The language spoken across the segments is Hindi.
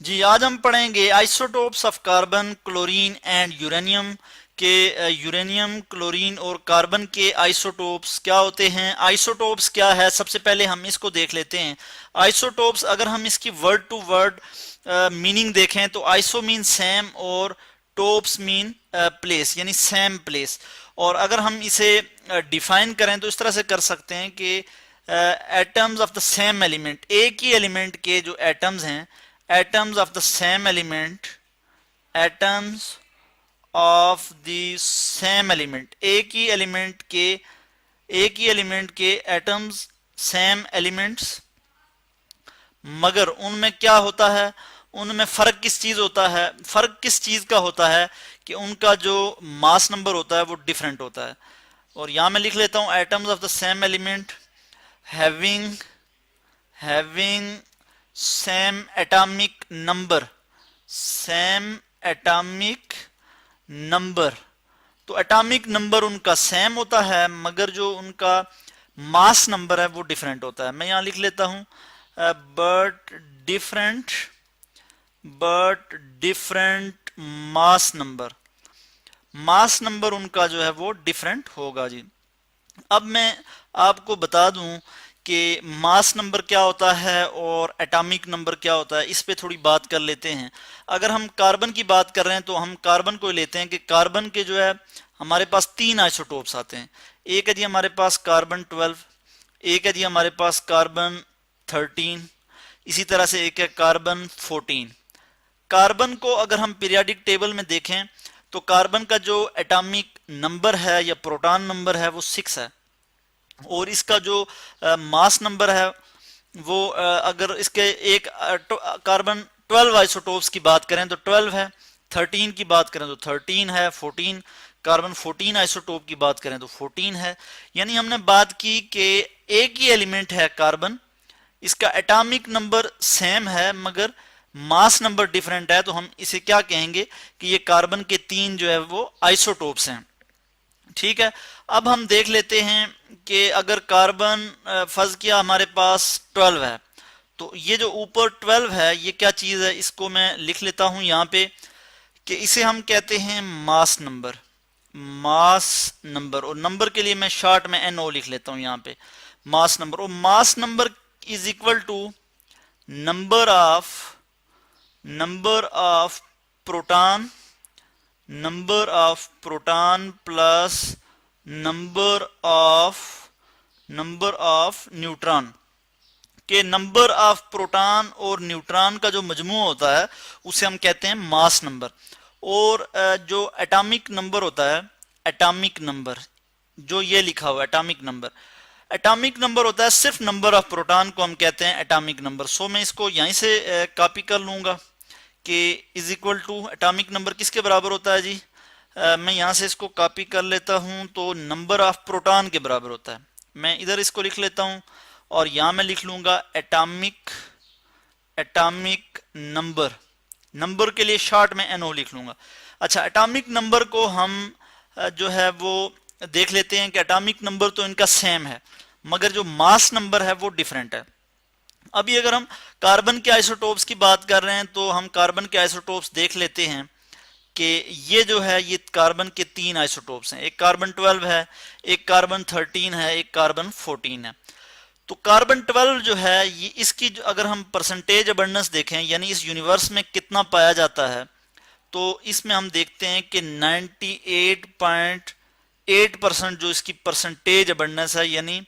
जी, आज हम पढ़ेंगे isotopes of carbon, chlorine and uranium के यूरेनियम, क्लोरीन और कार्बन के आइसोटोप्स क्या होते हैं। आइसोटोप्स क्या है, सबसे पहले हम इसको देख लेते हैं। आइसोटोप्स अगर हम इसकी वर्ड टू वर्ड मीनिंग देखें तो आइसो मीन सेम और टोप्स मीन प्लेस, यानी सेम प्लेस। और अगर हम इसे डिफाइन करें तो इस तरह से कर सकते हैं कि atoms of the same element, एक ही एलिमेंट के जो एटम्स हैं, atoms of the same element, atoms of the same element, एक ही एलिमेंट के एटम्स सेम एलिमेंट्स, मगर उनमें क्या होता है, उनमें फर्क किस चीज होता है, फर्क किस चीज का होता है कि उनका जो मास नंबर होता है वो डिफरेंट होता है। और यहां मैं लिख लेता हूं atoms of the same element having having same atomic number, same atomic number. तो एटॉमिक नंबर उनका सेम होता है मगर जो उनका मास नंबर है वो डिफरेंट होता है। मैं यहां लिख लेता हूं but different different mass number, mass number उनका जो है वो डिफरेंट होगा जी। अब मैं आपको बता दूं कि मास नंबर क्या होता है और एटॉमिक नंबर क्या होता है, इस पे थोड़ी बात कर लेते हैं। अगर हम कार्बन की बात कर रहे हैं तो हम कार्बन को लेते हैं कि कार्बन के जो है हमारे पास तीन आइसोटोप्स आते हैं। एक है जी हमारे पास कार्बन 12, एक है जी हमारे पास कार्बन 13, इसी तरह से एक है कार्बन 14। कार्बन को अगर हम पीरियोडिक टेबल में देखें तो कार्बन का जो एटॉमिक नंबर है या प्रोटॉन नंबर है वो 6 है। और इसका जो मास नंबर है वो अगर इसके एक कार्बन 12 आइसोटोप्स की बात करें तो 12 है, 13 की बात करें तो 13 है, 14 कार्बन 14 आइसोटोप की बात करें तो 14 है। यानी हमने बात की कि एक ही एलिमेंट है कार्बन, इसका एटॉमिक नंबर सेम है मगर मास नंबर डिफरेंट है, तो हम इसे क्या कहेंगे कि ये कार्बन के तीन जो है वो आइसोटोप्स हैं। ठीक है, अब हम देख लेते हैं कि अगर कार्बन फर्ज किया हमारे पास 12 है, तो ये जो ऊपर 12 है ये क्या चीज है, इसको मैं लिख लेता हूं यहाँ पे कि इसे हम कहते हैं मास नंबर, मास नंबर। और नंबर के लिए मैं शॉर्ट में NO लिख लेता हूं यहाँ पे, मास नंबर। और mass number is equal to number of proton, number of proton plus number of neutron के नंबर ऑफ प्रोटॉन और न्यूट्रॉन का जो मजमू होता है उसे हम कहते हैं मास नंबर। और जो एटॉमिक नंबर होता है, एटॉमिक नंबर जो ये लिखा हुआ है एटॉमिक नंबर, एटॉमिक नंबर होता है सिर्फ नंबर ऑफ प्रोटॉन को हम कहते हैं एटॉमिक नंबर। सो मैं इसको यहीं से कॉपी कर लूंगा कि is equal to atomic number किसके बराबर होता है जी, मैं यहां से इसको कॉपी कर लेता हूं तो नंबर ऑफ प्रोटॉन के बराबर होता है। मैं इधर इसको लिख लेता हूं और यहां मैं लिख लूंगा एटॉमिक नंबर, नंबर के लिए शॉर्ट में NO लिख लूंगा। अच्छा, एटॉमिक नंबर को हम जो है वो देख लेते हैं कि एटॉमिक नंबर तो इनका सेम है मगर जो मास नंबर है वो डिफरेंट है। अभी अगर हम कार्बन के आइसोटोप्स की बात कर रहे हैं तो हम कार्बन के आइसोटोप्स देख लेते हैं कि ये जो है ये कार्बन के तीन आइसोटोप्स हैं, एक कार्बन 12 है, एक कार्बन 13 है, एक कार्बन 14 है। तो कार्बन 12 जो है ये इसकी अगर हम परसेंटेज अबंडेंस देखें यानी इस यूनिवर्स में कितना पाया जाता है तो इसमें हम देखते हैं कि 98.8% जो इसकी परसेंटेज अबंडेंस है, यानी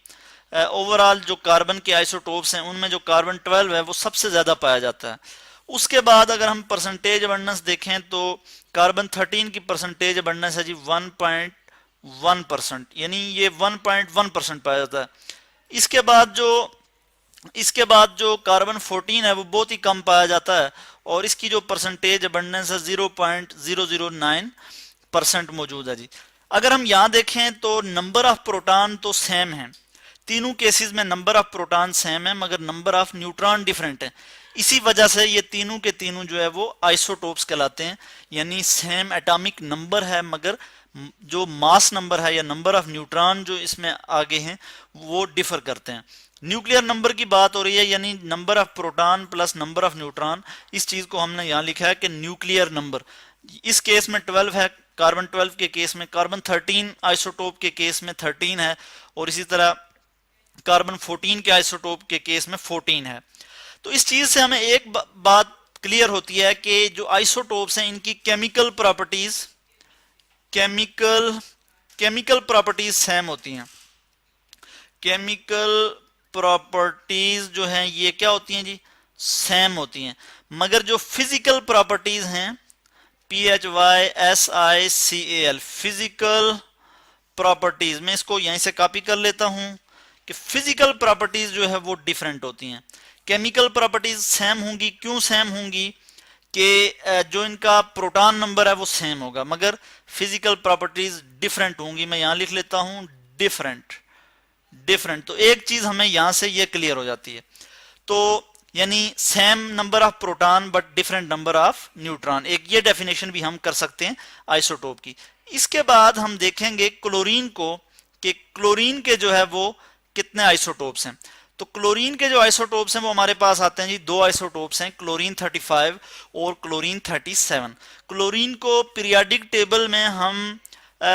ओवरऑल जो कार्बन के आइसोटोप्स हैं उनमें जो कार्बन 12 है वो सबसे ज्यादा पाया जाता है। उसके बाद अगर हम परसेंटेज अबंडेंस देखें तो कार्बन 13 की परसेंटेज अबंडेंस है जी 1.1%, यानी ये 1.1% पाया जाता है। इसके बाद जो कार्बन 14 है वो बहुत ही कम पाया जाता है और इसकी जो परसेंटेज अबंडेंस है 0.009% मौजूद है जी। अगर हम यहाँ देखें तो नंबर ऑफ प्रोटॉन तो सेम है, तीनों केसेस में नंबर ऑफ प्रोटॉन सेम है मगर नंबर ऑफ न्यूट्रॉन डिफरेंट है। इसी वजह से ये तीनों के तीनों जो है वो आइसोटोप्स कहलाते हैं, यानी सेम एटॉमिक नंबर है मगर जो मास नंबर है या नंबर ऑफ न्यूट्रॉन जो इसमें आगे हैं वो डिफर करते हैं। न्यूक्लियर नंबर की बात हो रही है, यानी number of proton plus number of neutron. इस चीज को हमने यहाँ लिखा है कि न्यूक्लियर नंबर। इस केस में 12 है, कार्बन 12 के केस में, कार्बन 13 आइसोटोप के केस में 13 है, और इसी तरह कार्बन 14 के आइसोटोप के केस में 14 है। तो इस चीज से हमें एक बात क्लियर होती है कि जो आइसोटोप्स हैं इनकी केमिकल प्रॉपर्टीज सेम होती हैं। केमिकल प्रॉपर्टीज जो हैं ये क्या होती हैं जी, सेम होती हैं। मगर जो फिजिकल प्रॉपर्टीज हैं, PHYSICAL, फिजिकल प्रॉपर्टीज, मैं इसको यहीं से कॉपी कर लेता हूं कि फिजिकल प्रॉपर्टीज जो है वो डिफरेंट होती हैं। केमिकल प्रॉपर्टीज सेम होंगी, क्यों सेम होंगी कि जो इनका प्रोटॉन नंबर है वो सेम होगा, मगर फिजिकल प्रॉपर्टीज डिफरेंट होंगी। मैं यहां लिख लेता हूं डिफरेंट। तो एक चीज हमें यहां से ये क्लियर हो जाती है। तो यानी same number of proton but different number of neutron, एक ये डेफिनेशन भी हम कर सकते हैं आइसोटोप की। इसके बाद हम देखेंगे क्लोरीन को, कि क्लोरीन के जो है वो कितने आइसोटोप्स हैं। तो क्लोरीन के जो आइसोटोप्स हैं वो हमारे पास आते हैं जी, दो आइसोटोप्स हैं, क्लोरीन 35 और क्लोरीन 37। क्लोरीन को पीरियाडिक टेबल में हम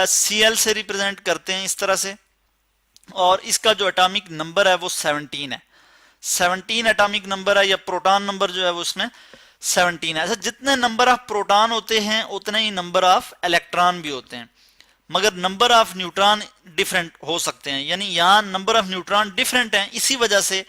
Cl से रिप्रेजेंट करते हैं इस तरह से, और इसका जो एटॉमिक नंबर है वो 17 है। 17 एटॉमिक नंबर है, या प्रोटॉन नंबर जो है वो उसमें 17 है। ऐसा जितने नंबर ऑफ प्रोटॉन होते हैं उतने ही नंबर ऑफ इलेक्ट्रॉन भी होते हैं, मगर नंबर ऑफ न्यूट्रॉन डिफरेंट हो सकते हैं। यानी यहाँ नंबर ऑफ न्यूट्रॉन डिफरेंट हैं, इसी वजह से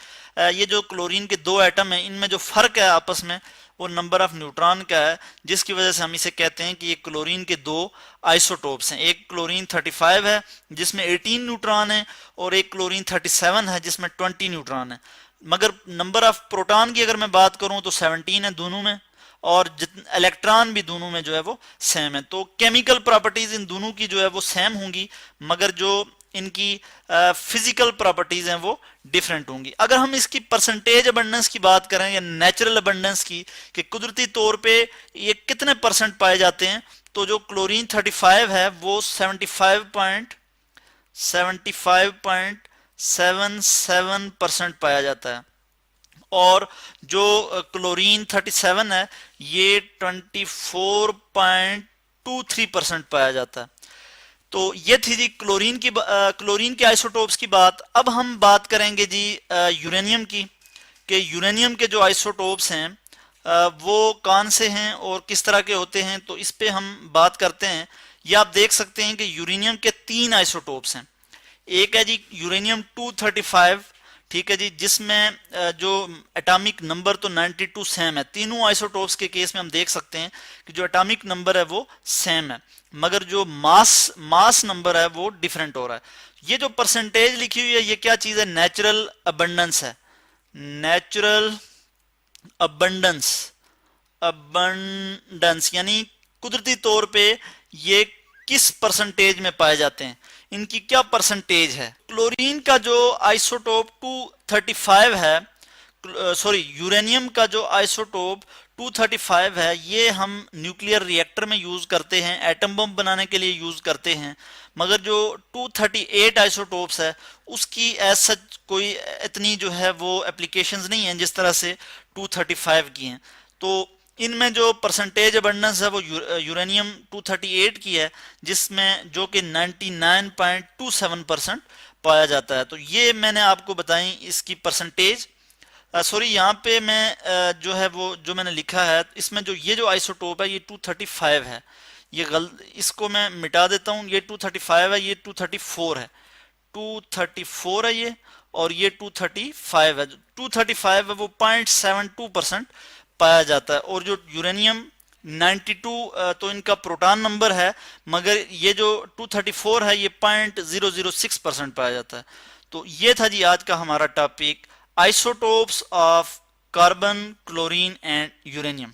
ये जो क्लोरीन के दो एटम हैं इनमें जो फर्क है आपस में वो नंबर ऑफ न्यूट्रॉन का है, जिसकी वजह से हम इसे कहते हैं कि ये क्लोरीन के दो आइसोटोप्स हैं। एक क्लोरीन 35 है जिसमें 18 न्यूट्रॉन है, और एक क्लोरीन 37 है जिसमें 20 न्यूट्रॉन है। मगर नंबर ऑफ प्रोटॉन की अगर मैं बात करूं तो 17 है दोनों में, और इलेक्ट्रॉन भी दोनों में जो है वो सेम है। तो केमिकल प्रॉपर्टीज इन दोनों की जो है वो सेम होंगी, मगर जो इनकी फिजिकल प्रॉपर्टीज हैं वो डिफरेंट होंगी। अगर हम इसकी परसेंटेज अबंडेंस की बात करें या नेचुरल अबंडेंस की, कि कुदरती तौर पे ये कितने परसेंट पाए जाते हैं, तो जो क्लोरीन 35 है वो 75.77% पाया जाता है, और जो क्लोरीन 37 है ये 24.23% पाया जाता है। तो ये थी जी क्लोरीन के आइसोटोप्स की बात। अब हम बात करेंगे जी यूरेनियम की, कि यूरेनियम के जो आइसोटोप्स हैं वो कौन से हैं और किस तरह के होते हैं, तो इस पे हम बात करते हैं। ये आप देख सकते हैं कि यूरेनियम के 3 आइसोटोप्स हैं। एक है जी यूरेनियम 235, ठीक है जी, जिसमें जो एटॉमिक नंबर तो 92 सेम है। तीनों आइसोटोप्स के केस में हम देख सकते हैं कि जो एटॉमिक नंबर है वो सेम है, मगर जो मास नंबर है वो डिफरेंट हो रहा है। ये जो परसेंटेज लिखी हुई है ये क्या चीज है, नेचुरल अबंडेंस है। नेचुरल अबंडेंस यानी कुदरती तौर पे ये किस परसेंटेज में पाए जाते हैं, इनकी क्या परसेंटेज है। क्लोरीन का जो आइसोटोप 235 है, यूरेनियम का जो आइसोटोप 235 है, ये हम न्यूक्लियर रिएक्टर में यूज करते हैं, एटम बम बनाने के लिए यूज करते हैं। मगर जो 238 आइसोटोप्स है उसकी एज सच कोई इतनी जो है वो एप्लीकेशंस नहीं है जिस तरह से 235 की हैं। तो इनमें जो परसेंटेज अबंडेंस है वो यूरेनियम 238 की है, जिसमें जो कि 99.27% पाया जाता है। तो ये मैंने आपको बताई इसकी परसेंटेज। यहाँ पे मैं जो है वो जो मैंने लिखा है इसमें जो ये जो आइसोटोप है ये 235 है, ये इसको मैं मिटा देता हूँ। ये 235 है, ये 234 है, 234 है ये, और ये 235 है। 235 है वो 0.72% पाया जाता है, और जो यूरेनियम 92 तो इनका प्रोटॉन नंबर है, मगर ये जो 234 है ये 0.006% पाया जाता है। तो ये था जी आज का हमारा topic, isotopes of carbon, chlorine and uranium.